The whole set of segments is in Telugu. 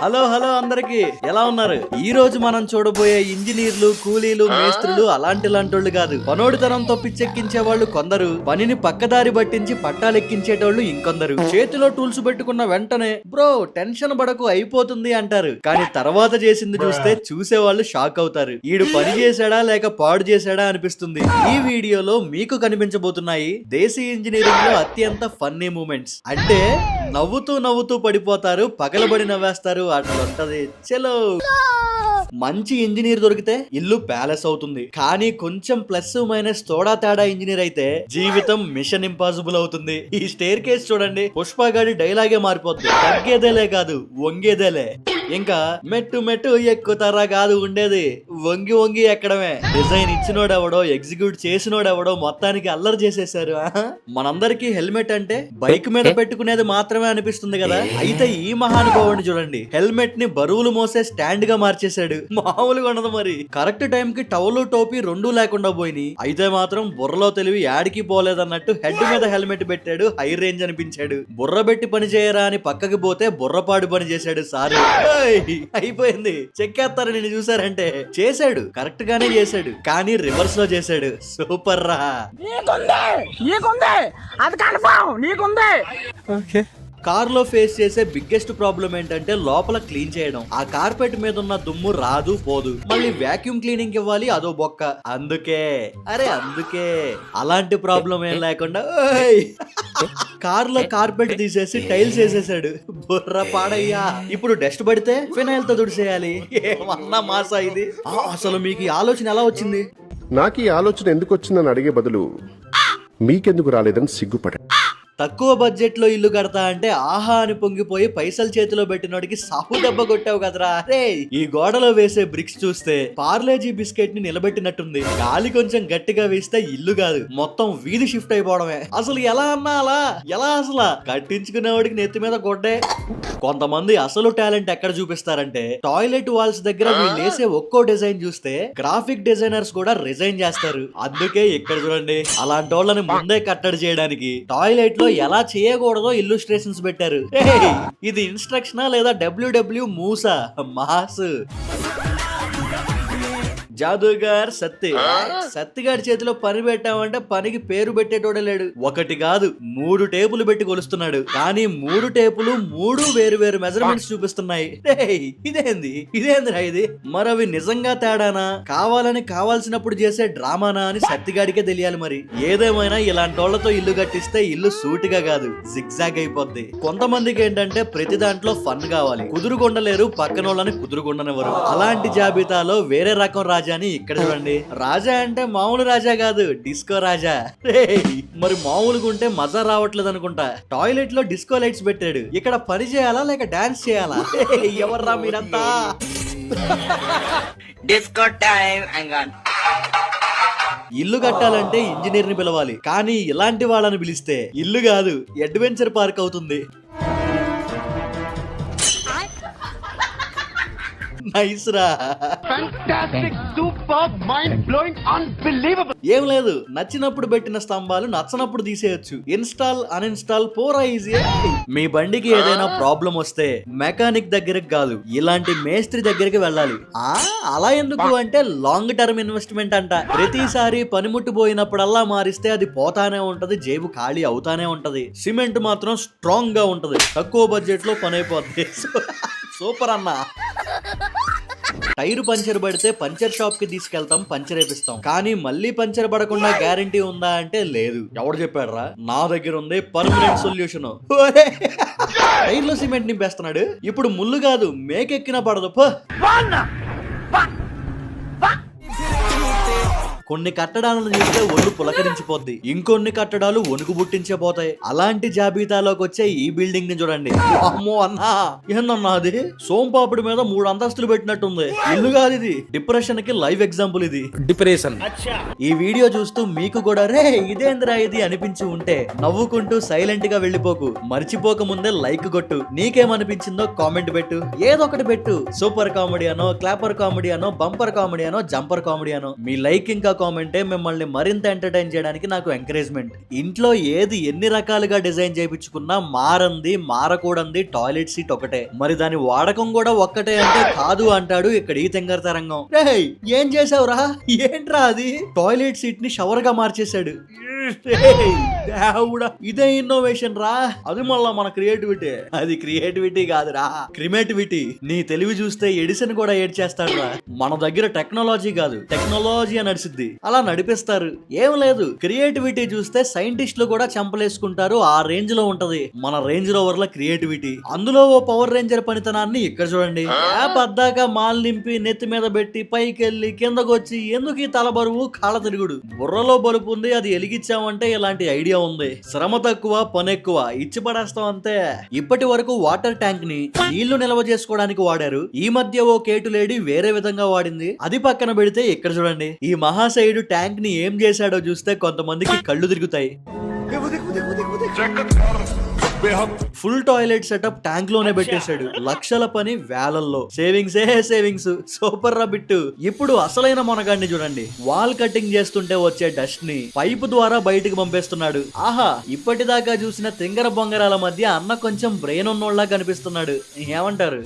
హలో హలో అందరికి ఎలా ఉన్నారు? ఈ రోజు మనం చూడబోయే ఇంజనీర్లు, కూలీలు, మేస్త్రులు అలాంటి లాంటోళ్ళు కాదు. పనోడితనంతో పిచ్చెక్కించే వాళ్ళు కొందరు, పనిని పక్కదారి పట్టించి పట్టాలెక్కించేటోళ్ళు ఇంకొందరు. చేతిలో టూల్స్ పెట్టుకున్న వెంటనే బ్రో టెన్షన్ పడకు అయిపోతుంది అంటారు. కానీ తర్వాత చేసింది చూస్తే చూసేవాళ్ళు షాక్ అవుతారు. ఈడు పని చేశాడా లేక పాడు చేశాడా అనిపిస్తుంది. ఈ వీడియోలో మీకు కనిపించబోతున్నాయి దేశీ ఇంజనీరింగ్ లో అత్యంత ఫన్నీ మూమెంట్స్. అంటే నవ్వుతూ నవ్వుతూ పడిపోతారు, పగలబడి నవ్వేస్తారు, అట్లుంటది. చలో. మంచి ఇంజనీర్ దొరికితే ఇల్లు ప్యాలెస్ అవుతుంది. కానీ కొంచెం ప్లస్ మైనస్ తోడా తేడా ఇంజనీర్ అయితే జీవితం మిషన్ ఇంపాసిబుల్ అవుతుంది. ఈ స్టేర్ కేస్ చూడండి, పుష్పగాడి డైలాగే మారిపోద్ది. తగ్గేదేలే కాదు వంగేదేలే. ఇంకా మెట్టు మెట్టు ఎక్కుతారా కాదు ఉండేది, వంగి వంగి ఎక్కడమే. డిజైన్ ఇచ్చినోడెవడో, ఎగ్జిక్యూట్ చేసినోడెవడో మొత్తానికి అల్లరి చేసేసారు. మనందరికి హెల్మెట్ అంటే బైక్ మీద పెట్టుకునేది మాత్రమే అనిపిస్తుంది కదా. అయితే ఈ మహానుభావుని చూడండి, హెల్మెట్ ని బరువులు మోసే స్టాండ్ గా మార్చేశాడు. మామూలుగా ఉండదు మరి. కరెక్ట్ టైం కి టవల్ టోపీ రెండూ లేకుండా పోయినాయి. అయితే మాత్రం బుర్రలో తెలివి యాడికి పోలేదన్నట్టు హెడ్ మీద హెల్మెట్ పెట్టాడు. హై రేంజ్ అనిపించాడు. బుర్ర పెట్టి పని చేయరా అని పక్కకి పోతే బుర్రపాడు పని చేశాడు సారు. అయిపోయింది. చెక్కేస్తారు నేను చూసారంటే. చేశాడు, కరెక్ట్ గానే చేశాడు, కానీ రివర్స్ లో చేశాడు. సూపర్ రా. కార్ లో ఫేస్ చేసే బిగ్గెస్ట్ ప్రాబ్లం ఏంటంటే లోపల క్లీన్ చేయడం. ఆ కార్పెట్ మీద ఉన్న దుమ్ము రాదు పోదు, మళ్ళీ వాక్యూమ్ క్లీనింగ్ ఇవ్వాలి, అదో బొక్క. అందుకే అలాంటి ప్రాబ్లం ఏం లేకుండా కార్ లో కార్పెట్ తీసేసి టైల్స్ వేసేసాడు. బుర్ర పాడయ్యా. ఇప్పుడు డస్ట్ పడితే ఫినాయిల్ తో తుడిసేయాలి. ఏమన్నా మాసా ఇది. అసలు మీకు ఈ ఆలోచన ఎలా వచ్చింది? నాకు ఈ ఆలోచన ఎందుకు వచ్చిందని అడిగే బదులు మీకెందుకు రాలేదని సిగ్గుపడ. తక్కువ బడ్జెట్ లో ఇల్లు కడతా అంటే ఆహా అని పొంగిపోయి పైసలు చేతిలో పెట్టినోడికి సాహు దెబ్బ కొట్టావు కదరా. రే, ఈ గోడలో వేసే బ్రిక్స్ చూస్తే పార్లేజీ బిస్కెట్ ని నిలబెట్టినట్టుంది. గాలి కొంచెం గట్టిగా వేస్తే ఇల్లు కాదు మొత్తం వీధి షిఫ్ట్ అయిపోవడమే. అసలు ఎలా అన్నా అలా ఎలా? అసలు కట్టించుకునేవాడికి నెత్తి మీద గొడ్డే. కొంతమంది అసలు టాలెంట్ ఎక్కడ చూపిస్తారంటే టాయిలెట్ వాల్స్ దగ్గర వీళ్ళు వేసే ఒక్కో డిజైన్ చూస్తే గ్రాఫిక్ డిజైనర్స్ కూడా రిజైన్ చేస్తారు. అందుకే ఇక్కడ చూడండి, అలాంటి వాళ్ళని ముందే కట్టడి చేయడానికి టాయిలెట్ ఎలా చేయకూడదో ఇల్లుస్ట్రేషన్స్ పెట్టారు. ఇది ఇన్స్ట్రక్షనా లేదా డబ్ల్యూడబ్ల్యూ మూసా మాస్? జాదూగార్ సత్తిగాడి చేతిలో పని పెట్టామంటే పనికి పేరు పెట్టేటోడే లేడు. ఒకటి కాదు 3 టేపులు పెట్టి కొలుస్తున్నాడు. కానీ 3 టేపులు 3 వేరు వేరు మెజర్మెంట్స్ చూపిస్తున్నాయి. ఇదేందిరా ఇది? మరవి నిజంగా తేడానా, కావాలని కావాల్సినప్పుడు చేసే డ్రామానా అని సత్తిగాడికే తెలియాలి. మరి ఏదేమైనా ఇలాంటి వాళ్ళతో ఇల్లు కట్టిస్తే ఇల్లు సూటిగా కాదు జిగ్జాగ్ అయిపోద్ది. కొంతమందికి ఏంటంటే ప్రతి దాంట్లో ఫన్ కావాలి, కుదురుకొండలేరు, పక్కన వాళ్ళని కుదురుకొండనివ్వరు. అలాంటి జాబితాలో వేరే రకం రాజా అని ఇక్కడ చూడండి. రాజా అంటే మామూలు రాజా కాదు, డిస్కో రాజా. మరి మామూలుగా ఉంటే మజా రావట్లేదు అనుకుంటా. టాయిలెట్ లో డిస్కో లైట్స్ పెట్టాడు. ఇక్కడ పని చేయాలా లేక డాన్స్ చేయాలా? ఎవర్రా మీరంతా? Disco time. ఇల్లు కట్టాలంటే ఇంజనీర్ ని పిలవాలి, కానీ ఇలాంటి వాళ్ళని పిలిస్తే ఇల్లు కాదు అడ్వెంచర్ పార్క్ అవుతుంది. నైస్ రా. ఏం లేదు, నచ్చినప్పుడు పెట్టిన స్తంభాలు నచ్చనప్పుడు తీసేయచ్చు. ఇన్స్టాల్ అన్ఇన్స్టాల్ పోరా ఈజీ. మీ బండికి ఏదైనా ప్రాబ్లం వస్తే మెకానిక్ దగ్గరికి కాదు, ఇలాంటి మేస్త్రి దగ్గరికి వెళ్ళాలి. అలా ఎందుకు అంటే లాంగ్ టర్మ్ ఇన్వెస్ట్మెంట్ అంట. ప్రతిసారి పనిముట్టిపోయినప్పుడల్లా మారిస్తే అది పోతానే ఉంటది, జేబు ఖాళీ అవుతానే ఉంటది. సిమెంట్ మాత్రం స్ట్రాంగ్ గా ఉంటది, తక్కువ బడ్జెట్ లో పని అయిపోద్ది. సూపర్ అన్నా. టైరు పంచర్ పడితే పంచర్ షాప్ కి తీసుకెళ్తాం, పంచర్ వేపిస్తాం. కానీ మళ్ళీ పంచర్ పడకుండా గ్యారంటీ ఉందా అంటే లేదు. ఎవడు చెప్పాడురా? నా దగ్గర ఉంది పర్మనెంట్ సొల్యూషన్. టైర్లో సిమెంట్ నింపేస్తున్నాడు. ఇప్పుడు ముళ్ళు కాదు మేకెక్కినా పడదు. కొన్ని కట్టడాలను చూస్తే ఒళ్ళు పులకరించిపోద్ది, ఇంకొన్ని కట్టడాలు వణుకు పుట్టించే పోతాయి. అలాంటి జాబితాలోకి వచ్చే ఈ బిల్డింగ్ ని చూడండి. అమ్మో అన్నా, ఏందన్నా అది? సోంపాపుడి మీద 3 అంతస్తులు పెట్టినట్టుంది. ఇల్లు కాదు ఇది, డిప్రెషన్ కి లైవ్ ఎగ్జాంపుల్ ఇది. డిప్రెషన్. ఈ వీడియో చూస్తూ మీకు కూడా రే ఇదేంద్రా ఇది అనిపించి ఉంటే నవ్వుకుంటూ సైలెంట్ గా వెళ్ళిపోకు. మర్చిపోక ముందే లైక్ కొట్టు. నీకేమనిపించిందో కామెంట్ పెట్టు, ఏదో ఒకటి పెట్టు. సూపర్ కామెడీ అనో, క్లాపర్ కామెడీ అనో, బంపర్ కామెడీ అనో, జంపర్ కామెడీ అనో. మీ లైక్ ఇంకా కామెంటే మిమ్మల్ని మరింత ఎంటర్టైన్ చేయడానికి నాకు ఎంకరేజ్మెంట్. ఇంట్లో ఏది ఎన్ని రకాలుగా డిజైన్ చేయించుకున్నా మారంది మారకూడంది టాయిలెట్ సీట్ ఒకటే. మరి దాని వాడకం కూడా ఒక్కటే అంటే కాదు అంటాడు ఇక్కడ ఈ తెంగర తరంగం. రేయ్ ఏం చేసావురా? ఏంట్రా అది? టాయిలెట్ సీట్ ని షవర్ గా మార్చేశాడు. ఇదే ఇన్నోవేషన్ రా. అది మళ్ళా మన క్రియేటివిటీ. అది క్రియేటివిటీ కాదురా, క్రిమేటివిటీ. నీ తెలివి చూస్తే ఎడిసన్ కూడా ఏడ్చేస్తాడు రా. మన దగ్గర టెక్నాలజీ కాదు, టెక్నాలజీ అని నడిచిద్ది. అలా నడిపిస్తారు. ఏం లేదు, క్రియేటివిటీ చూస్తే సైంటిస్టులు కూడా చంపలేసుకుంటారు. ఆ రేంజ్ లో ఉంటది మన రేంజ్ రోవర్ల క్రియేటివిటీ. అందులో ఓ పవర్ రేంజర్ పనితనాన్ని ఇక్కడ చూడండి. యాప్ అద్దాక మాల్ నింపి నెత్తి మీద పెట్టి పైకెళ్ళి కిందకొచ్చి ఎందుకు ఈ తల బరువు కాళ్ళ తిరుగుడు? బుర్రలో బలుపు ఉంది, అది ఎలిగించామంటే ఇలాంటి ఐడియా ఉంది. శ్రమ తక్కువ పని ఎక్కువ, ఇచ్చి పడేస్తాం అంతే. ఇప్పటి వరకు వాటర్ ట్యాంక్ ని నీళ్లు నిల్వ చేసుకోవడానికి వాడారు. ఈ మధ్య ఓ కేటు లేడీ వేరే విధంగా వాడింది. అది పక్కన పెడితే ఇక్కడ చూడండి, ఈ మహాశయుడు ట్యాంక్ ని ఏం చేశాడో చూస్తే కొంతమందికి కళ్ళు తిరుగుతాయి. ఫుల్ టాయిలెట్ సెటప్ ట్యాంక్ లోనే పెట్టేశాడు. లక్షల పని వేలల్లో. Savings savings. సూపర్ రా బిట్టు. ఇప్పుడు అసలైన మొనగాడిని చూడండి. వాల్ కటింగ్ చేస్తుంటే వచ్చే డస్ట్ ని పైపు ద్వారా బయటికి పంపేస్తున్నాడు. ఆహా, ఇప్పటిదాకా చూసిన తింగర బొంగరాల మధ్య అన్న కొంచెం బ్రెయిన్ ఉన్నోళ్ళ కనిపిస్తున్నాడు. ఏమంటారు?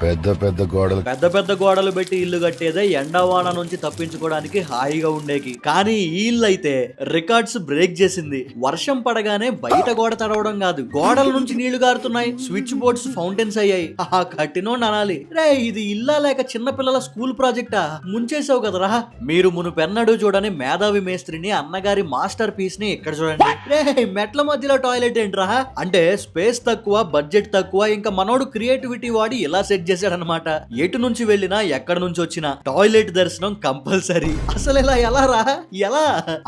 పెద్ద పెద్ద గోడలు పెట్టి ఇల్లు కట్టేదే ఎండవాన నుంచి తప్పించుకోవడానికి హాయిగా ఉండేకి. కానీ ఈ ఇల్లు అయితే రికార్డ్స్ బ్రేక్ చేసింది. వర్షం పడగానే బయట గోడ తడవడం కాదు, గోడల నుంచి నీళ్లు గారుతున్నాయి. స్విచ్ బోర్డ్స్ ఫౌంటైన్స్ అయ్యాయి. ఆహా, కట్టినోండి అనాలి. రే, ఇది ఇల్లా లేక చిన్న పిల్లల స్కూల్ ప్రాజెక్టా? ముంచేసావు కదరా. మీరు మునుపెన్నడూ చూడని మేధావి మేస్త్రిని, అన్నగారి మాస్టర్ పీస్ ని ఇక్కడ చూడండి. రే, మెట్ల మధ్యలో టాయిలెట్ ఏంట్రా? అంటే స్పేస్ తక్కువ, బడ్జెట్ తక్కువ, ఇంకా మనోడు క్రియేటివిటీ వాడి ఇలా సెట్ చేశాడనమాట. ఎటు నుంచి వెళ్ళినా ఎక్కడి నుంచి వచ్చినా టాయిలెట్ దర్శనం కంపల్సరీ. అసలు ఇలా ఎలా రా? ఎలా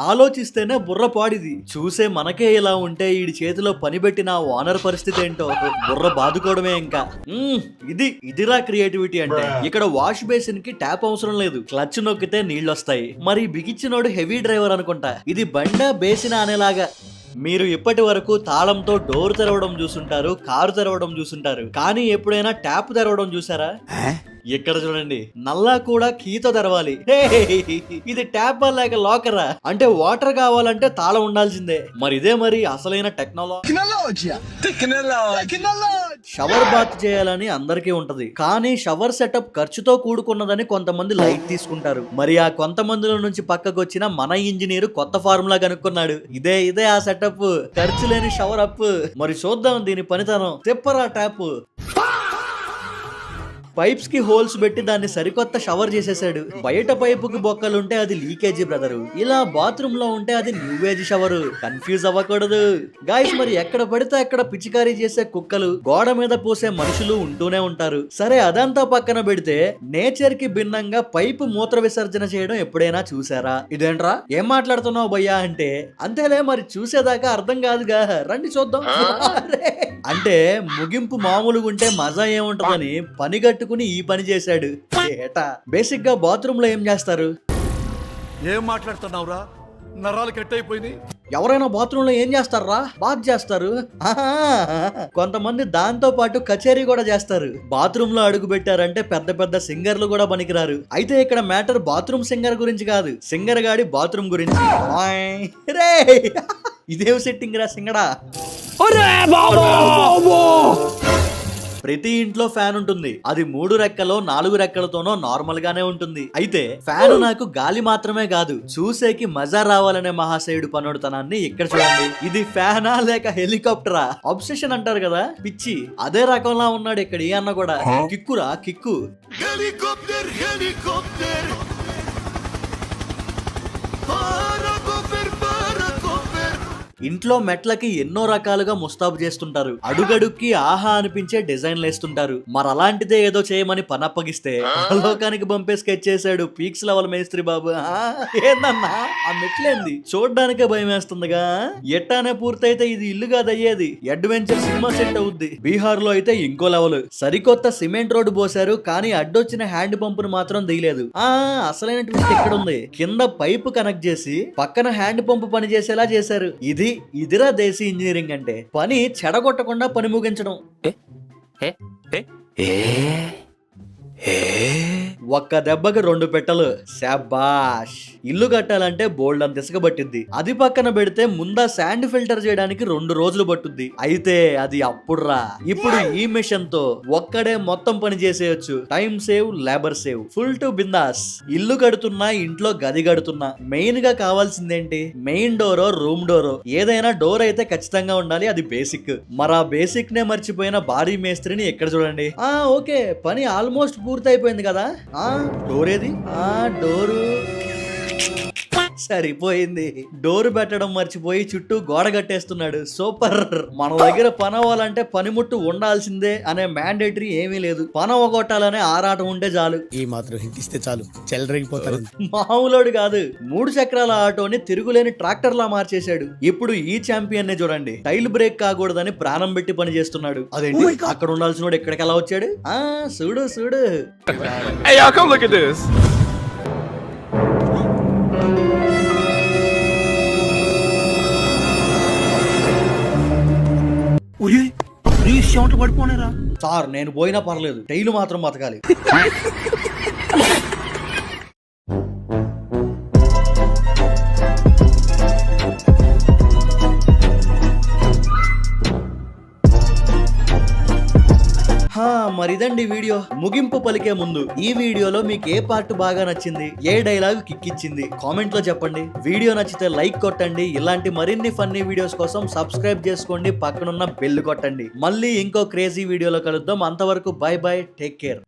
ఆలోచిస్తేనే బుర్ర పాడిది. చూసే మనకే ఇలా ఉంటే ఈడి చేతిలో పని పెట్టిన ఓనర్ పరిస్థితి ఏంటో బుర్ర బాదుకోవడమే. ఇంకా ఇదిరా క్రియేటివిటీ అంటే. ఇక్కడ వాష్ బేసిన్ కి ట్యాప్ అవసరం లేదు, క్లచ్ నొక్కితే నీళ్ళు వస్తాయి. మరి బిగిచ్చినోడు హెవీ డ్రైవర్ అనుకుంటా. ఇది బండ బేసిన్ అనేలాగా. మీరు ఇప్పటి వరకు తాళంతో డోర్ తెరవడం చూసుంటారు, కారు తెరవడం చూసుంటారు, కానీ ఎప్పుడైనా ట్యాప్ తెరవడం చూసారా? ఇక్కడ చూడండి, నల్లా కూడా కీతో తెరవాలి. ఇది ట్యాప్ లేక లాకరా? అంటే వాటర్ కావాలంటే తాళం ఉండాల్సిందే. మరి ఇదే మరి అసలైన టెక్నాలజీ. షవర్ బాత్ చేయాలని అందరికీ ఉంటది, కానీ షవర్ సెటప్ ఖర్చుతో కూడుకున్నదని కొంతమంది లైట్ తీసుకుంటారు. మరి ఆ కొంతమందిలో నుంచి పక్కకు వచ్చిన మన ఇంజనీర్ కొత్త ఫార్ములా కనుక్కున్నాడు. ఇదే ఆ సెటప్, ఖర్చు లేని షవర్ అప్. మరి చూద్దాం దీని పనితనం. తిప్పరా ట్యాప్. పైప్స్ కి హోల్స్ పెట్టి దాన్ని సరికొత్త షవర్ చేసేసాడు. బయట పైపుకి బొక్కలుంటే అది లీకేజీ బ్రదరు, ఇలా బాత్రూమ్ లో ఉంటే అది న్యూవేజ్ షవర్. కన్ఫ్యూజ్ అవ్వకూడదు గాయస్. మరి ఎక్కడ పడితే అక్కడ పిచికారీ చేసే కుక్కలు, గోడ మీద పోసే మనుషులు ఉంటూనే ఉంటారు. సరే, అదంతా పక్కన పెడితే నేచర్ కి భిన్నంగా పైపు మూత్ర విసర్జన చేయడం ఎప్పుడైనా చూసారా? ఇదేంట్రా ఏం మాట్లాడుతున్నావు భయ్యా అంటే, అంతేలే మరి చూసేదాకా అర్థం కాదుగా, రండి చూద్దాం. అంటే ముగింపు మామూలుగా ఉంటే మజా ఏముంటదని పని కట్టుకుని ఈ పని చేశాడు. బేసిక్ గా బాత్రూమ్ లో ఏం చేస్తారు? ఏం మాట్లాడుతున్నావురా? నరాలు కట్ అయిపోయింది. ఎవరైనా బాత్రూమ్ లో ఏం చేస్తారా? బాత్ చేస్తారు. కొంతమంది దాంతో పాటు కచేరీ కూడా చేస్తారు. బాత్రూమ్ లో అడుగు పెట్టారంటే పెద్ద పెద్ద సింగర్లు కూడా పనికిరారు. అయితే ఇక్కడ మ్యాటర్ బాత్రూమ్ సింగర్ గురించి కాదు, సింగర్ గాడి బాత్రూమ్ గురించి. ఇదేం సెట్టింగ్ రా సింగడా. ప్రతి ఇంట్లో ఫ్యాన్ ఉంటుంది. అది 3 రెక్కలో 4 రెక్కలతోనో నార్మల్ గానే ఉంటుంది. అయితే ఫ్యాన్ నాకు గాలి మాత్రమే కాదు, చూసేకి మజా రావాలనే మహాశయుడు పనోడుతనాన్ని ఇక్కడ చూడండి. ఇది ఫ్యానా లేక హెలికాప్టరా? అబ్సెషన్ అంటారు కదా, పిచ్చి. అదే రకంలా ఉన్నాడు ఇక్కడ ఈ అన్న కూడా. కిక్కురా కిక్కు. Helicopter helicopter. ఇంట్లో మెట్లకి ఎన్నో రకాలుగా ముస్తాబు చేస్తుంటారు. అడుగడుక్కి ఆహా అనిపించే డిజైన్లు వేస్తుంటారు. మరి అలాంటిదే ఏదో చేయమని పనప్పగిస్తే లోకానికి పంపే స్కెచ్ చేశాడు పీక్స్ లెవెల్ మేస్త్రి బాబు. ఏందన్నా ఆ మెట్లేంది? చూడ్డానికే భయం వేస్తుందిగా. ఎట్టానే పూర్తయితే ఇది ఇల్లు కాదయ్యేది, అడ్వెంచర్ సినిమా సెట్ అవుద్ది. బీహార్ లో అయితే ఇంకో లెవెల్. సరికొత్త సిమెంట్ రోడ్డు పోసారు, కానీ అడ్డొచ్చిన హ్యాండ్ పంపును మాత్రం తీయలేదు. అసలైన ట్విస్ట్ ఇక్కడ ఉంది. కింద పైపు కనెక్ట్ చేసి పక్కన హ్యాండ్ పంపు పని చేసేలా చేశారు. ఇదిరా దేశీ ఇంజనీరింగ్ అంటే. పని చెడగొట్టకుండా పని ముగించడం. ఒక్క దెబ్బకి 2 పెట్టెలు. శాబాష్. ఇల్లు కట్టాలంటే బోల్డ్ అంత ఇసుక పట్టిద్ది. అది పక్కన పెడితే ముందా శాండ్ ఫిల్టర్ చేయడానికి 2 రోజులు పట్టుద్ది. అయితే అది అప్పుడురా. ఇప్పుడు ఈ మిషన్ తో ఒక్కడే మొత్తం పని చేసేయచ్చు. Time save, labour save, full to bindaas. ఇల్లు కడుతున్నా, ఇంట్లో గది కడుతున్నా మెయిన్ గా కావాల్సిందేంటి? మెయిన్ డోరో, రూమ్ డోరో, ఏదైనా డోర్ అయితే ఖచ్చితంగా ఉండాలి. అది బేసిక్. మరా బేసిక్ నే మర్చిపోయిన భారీ మేస్త్రిని ఎక్కడ చూడండి. ఓకే, పని ఆల్మోస్ట్ పూర్తి అయిపోయింది కదా. డోర్ ఏది? డోరు సరిపోయింది. డోరు పెట్టడం మర్చిపోయి చుట్టూ గోడ కట్టేస్తున్నాడు. సూపర్. మన దగ్గర పని అవ్వాలంటే పనిముట్టు ఉండాల్సిందే అనే మ్యాండేటరీ ఏమీ లేదు. పని అవగొట్టాలనే ఆరాటం ఉంటే చాలు. ఈ మాత్రం హింటిస్తే చాలు, చెలరేగిపోతారు. మామూలుడు కాదు. 3 చక్రాల ఆటోని తిరుగులేని ట్రాక్టర్ లా మార్చేశాడు. ఇప్పుడు ఈ ఛాంపియన్ నే చూడండి. టైల్ బ్రేక్ కాకూడదని ప్రాణం పెట్టి పని చేస్తున్నాడు. అదేంటి, అక్కడ ఉండాల్సిన వాడు ఎక్కడికి ఎలా వచ్చాడు? చూడు చూడు. Hey, y'all, come look at this. Sir, నేను పోయినా పర్లేదు, టైలు మాత్రం బతకాలి. మరిదండి వీడియో. ముగింపు పలికే ముందు ఈ వీడియోలో మీకు ఏ పార్ట్ బాగా నచ్చింది, ఏ డైలాగ్ కిక్కిచ్చింది కామెంట్ లో చెప్పండి. వీడియో నచ్చితే లైక్ కొట్టండి. ఇలాంటి మరిన్ని ఫన్నీ వీడియోస్ కోసం సబ్స్క్రైబ్ చేసుకోండి. పక్కనున్న బెల్ కొట్టండి. మళ్ళీ ఇంకో క్రేజీ వీడియోలో కలుద్దాం. అంతవరకు బై బై, టేక్ కేర్.